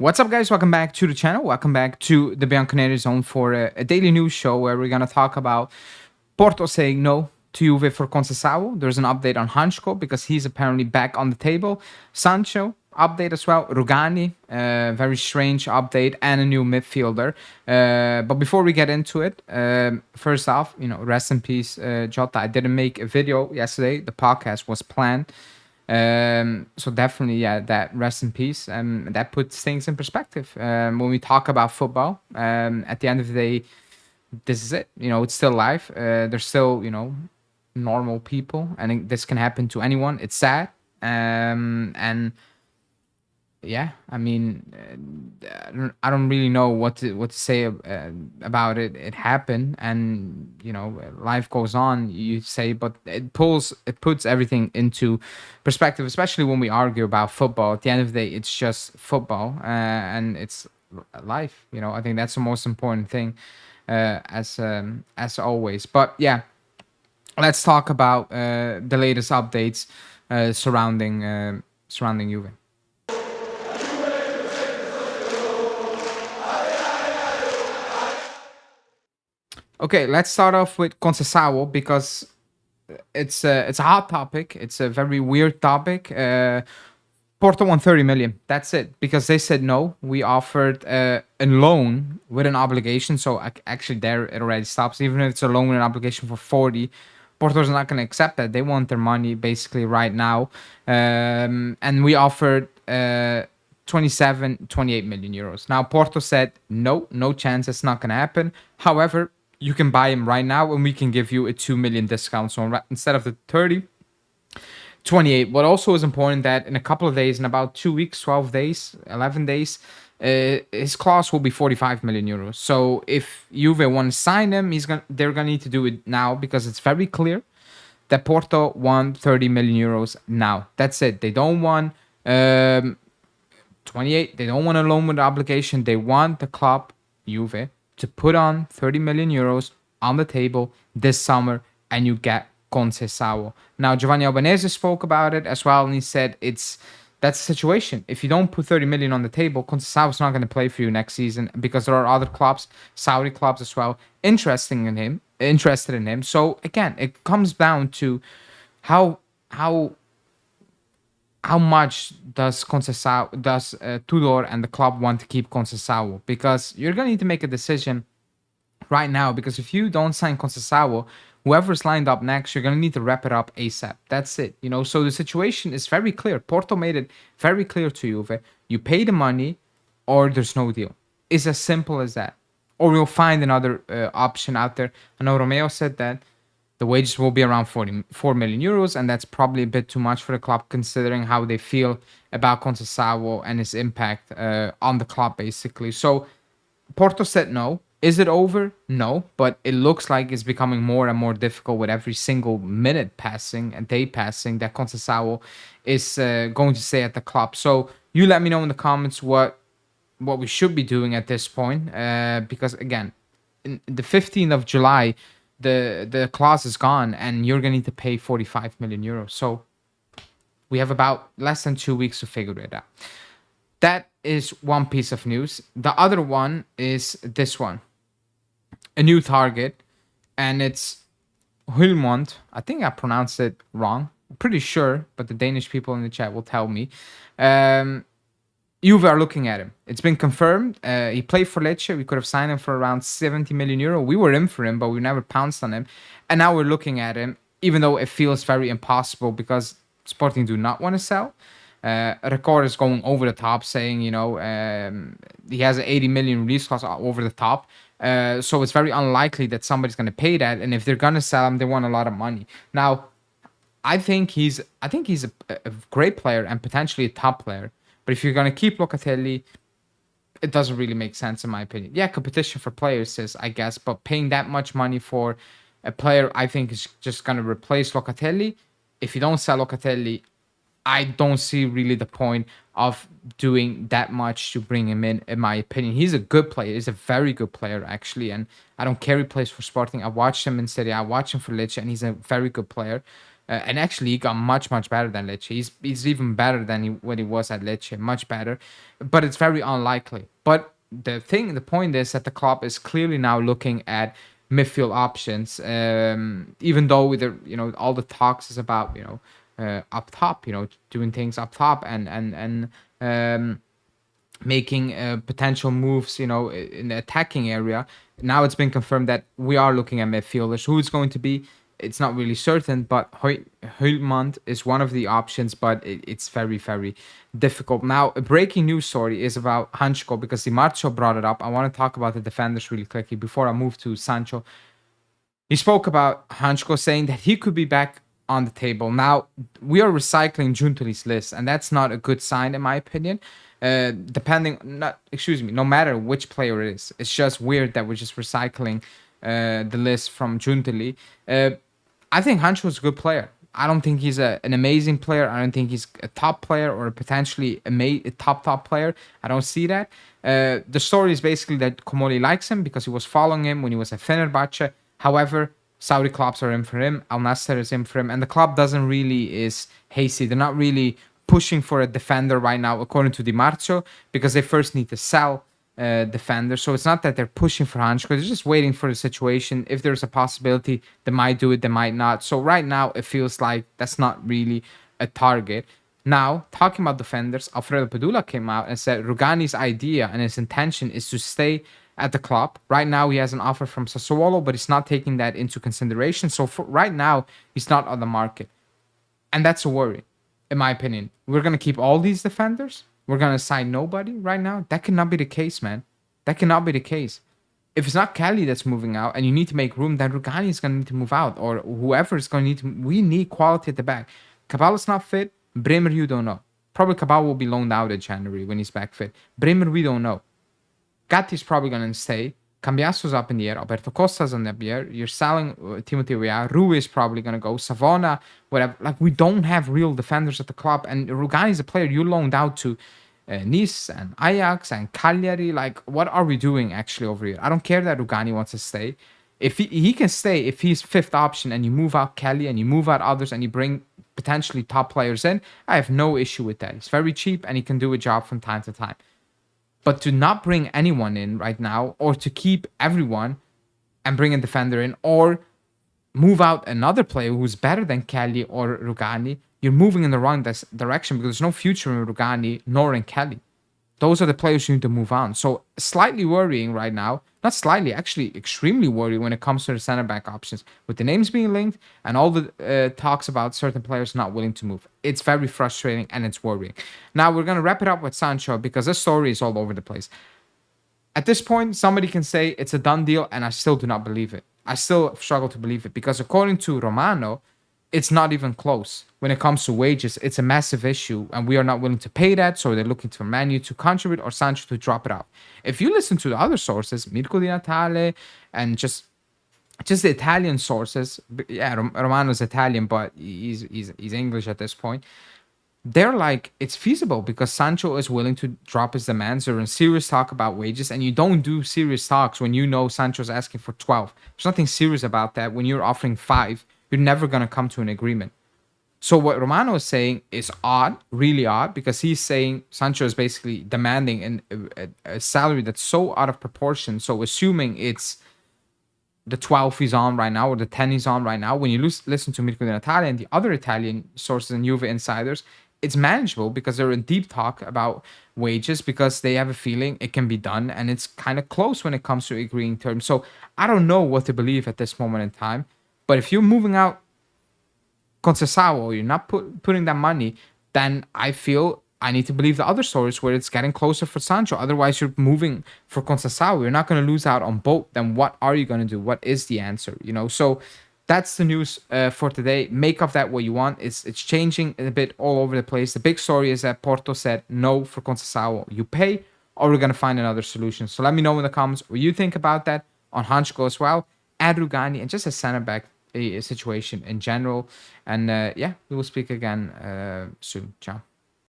What's up, guys? Welcome back to the channel. Welcome back to the Bianconeri Zone for a daily news show where we're going to talk about Porto saying no to Juve for Conceição. There's an update on Sancho because he's apparently back on the table. Sancho, update as well. Rugani, very strange update, and a new midfielder. But before we get into it, first off, rest in peace, Jota. I didn't make a video yesterday. The podcast was planned. So definitely, yeah, that rest in peace. That puts things in perspective. When we talk about football, at the end of the day, this is it. It's still life. There's still, normal people, and this can happen to anyone. It's sad. And yeah, I mean, I don't really know what to say about it. It happened, and life goes on. You say, but it puts everything into perspective, especially when we argue about football. At the end of the day, it's just football, and it's life. I think that's the most important thing, as always. But yeah, let's talk about the latest updates surrounding Juve. Okay, let's start off with Conceição because it's a hot topic. It's a very weird topic. Porto won 30 million. That's it, because they said no. We offered a loan with an obligation. So actually, there it already stops. Even if it's a loan with an obligation for 40, Porto's not going to accept that. They want their money basically right now. And we offered 28 million euros. Now Porto said no chance. It's not going to happen. However, you can buy him right now and we can give you a 2 million discount. So instead of the 30, 28. What also is important that in a couple of days, in about 2 weeks, 12 days, 11 days, his clause will be 45 million euros. So if Juve want to sign him, they're gonna need to do it now, because it's very clear that Porto want 30 million euros now. That's it. They don't want 28. They don't want a loan with obligation. They want the club, Juve, to put on 30 million euros on the table this summer, and you get Conceição. Now, Giovanni Albanese spoke about it as well, and he said that's the situation. If you don't put 30 million on the table, Conceição is not going to play for you next season, because there are other clubs, Saudi clubs as well, interested in him. So again, it comes down to how much does Tudor and the club want to keep Conceição? Because you're going to need to make a decision right now, because if you don't sign Conceição, whoever's lined up next, you're going to need to wrap it up ASAP. That's it. So the situation is very clear. Porto made it very clear to Juve. You pay the money or there's no deal. It's as simple as that. Or we'll find another option out there. I know Romeo said that the wages will be around 44 million euros, and that's probably a bit too much for the club, considering how they feel about Conceição and his impact on the club, basically. So Porto said no. Is it over? No, but it looks like it's becoming more and more difficult with every single minute passing and day passing that Conceição is going to stay at the club. So you let me know in the comments what we should be doing at this point, because again, in the 15th of July, the clause is gone, and you're going to need to pay 45 million euros. So we have about less than 2 weeks to figure it out. That is one piece of news. The other one is this one. A new target, and it's Hulmond. I think I pronounced it wrong. I'm pretty sure, but the Danish people in the chat will tell me. Juve are looking at him. It's been confirmed. He played for Lecce. We could have signed him for around 70 million euro. We were in for him, but we never pounced on him. And now we're looking at him, even though it feels very impossible, because Sporting do not want to sell. Record is going over the top, saying, he has an 80 million release clause over the top. So it's very unlikely that somebody's going to pay that. And if they're going to sell him, they want a lot of money. Now, I think he's a great player and potentially a top player. But if you're going to keep Locatelli, it doesn't really make sense, in my opinion. Yeah, competition for players is, I guess, but paying that much money for a player, I think, is just going to replace Locatelli. If you don't sell Locatelli, I don't see really the point of doing that much to bring him in my opinion. He's a good player. He's a very good player, actually. And I don't care he plays for Sporting. I watched him in Serie. I watched him for Lecce, and he's a very good player. And actually, he got much, much better than Lecce. He's even better than when he was at Lecce, much better. But it's very unlikely. But the point is that the club is clearly now looking at midfield options. Even though with all the talks is about up top, doing things up top and making potential moves, in the attacking area. Now it's been confirmed that we are looking at midfielders. Who it's going to be, it's not really certain, but Hulmand is one of the options, but it's very, very difficult. Now, a breaking news story is about Hanchko because Di Marzio brought it up. I want to talk about the defenders really quickly before I move to Sancho. He spoke about Hanchko saying that he could be back on the table. Now, we are recycling Giuntoli's list, and that's not a good sign, in my opinion. No matter which player it is, it's just weird that we're just recycling the list from Giuntoli. I think Hancho is a good player. I don't think he's an amazing player. I don't think he's a top player or potentially a top player. I don't see that. The story is basically that Komoli likes him because he was following him when he was at Fenerbahce. However, Saudi clubs are in for him. Al Nassr is in for him. And the club doesn't really is hasty. They're not really pushing for a defender right now, according to Di Marzio, because they first need to sell defender. So it's not that they're pushing for Hanchko. They're just waiting for the situation. If there's a possibility, they might do it, they might not. So right now, it feels like that's not really a target. Now, talking about defenders, Alfredo Pedula came out and said Rugani's idea and his intention is to stay at the club. Right now, he has an offer from Sassuolo, but he's not taking that into consideration. So for right now, he's not on the market. And that's a worry, in my opinion. We're going to keep all these defenders. We're going to sign nobody right now. That cannot be the case, man. That cannot be the case. If it's not Kelly that's moving out and you need to make room, then Rugani is going to need to move out, or whoever is going to need to. We need quality at the back. Caballo's not fit. Bremer, you don't know. Probably Caballo will be loaned out in January when he's back fit. Bremer, we don't know. Gatti's probably going to stay. Cambiasso's up in the air. Alberto Costa's in the air. You're selling Timothy Weah. Rui is probably going to go. Savona, whatever. Like, we don't have real defenders at the club. And Rugani is a player you loaned out to Nice and Ajax and Cagliari. Like, what are we doing actually over here? I don't care that Rugani wants to stay. If he can stay, if he's fifth option and you move out Kelly and you move out others and you bring potentially top players in, I have no issue with that. He's very cheap and he can do a job from time to time. But to not bring anyone in right now, or to keep everyone and bring a defender in, or move out another player who's better than Kelly or Rugani, you're moving in the wrong direction because there's no future in Rugani nor in Kelly. Those are the players you need to move on. So slightly worrying right now. Not slightly, actually extremely worrying when it comes to the center back options. With the names being linked and all the talks about certain players not willing to move. It's very frustrating and it's worrying. Now we're going to wrap it up with Sancho because this story is all over the place. At this point, somebody can say it's a done deal and I still do not believe it. I still struggle to believe it because according to Romano, it's not even close. When it comes to wages, it's a massive issue, and we are not willing to pay that, so they're looking for Man U to contribute or Sancho to drop it off. If you listen to the other sources, Mirko Di Natale, and just the Italian sources, yeah, Romano's Italian, but he's English at this point. They're like, it's feasible because Sancho is willing to drop his demands. They're in serious talk about wages, and you don't do serious talks when you know Sancho's asking for 12. There's nothing serious about that. When you're offering 5, you're never going to come to an agreement. So what Romano is saying is odd, really odd, because he's saying Sancho is basically demanding a salary that's so out of proportion. So assuming it's the 12 he's on right now or the 10 he's on right now, when you listen to Mirko Di Natale and the other Italian sources and Juve insiders, it's manageable because they're in deep talk about wages because they have a feeling it can be done and it's kind of close when it comes to agreeing terms. So I don't know what to believe at this moment in time. But if you're moving out Conceição, you're not putting that money, then I feel I need to believe the other stories where it's getting closer for Sancho. Otherwise, you're moving for Conceição. You're not going to lose out on both. Then what are you going to do? What is the answer? So that's the news for today. Make of that what you want. It's changing a bit all over the place. The big story is that Porto said no for Conceição. You pay, or we're going to find another solution. So let me know in the comments what you think about that on Hanchko as well, and Rugani, and just a center back a situation in general. And we will speak again soon. Ciao.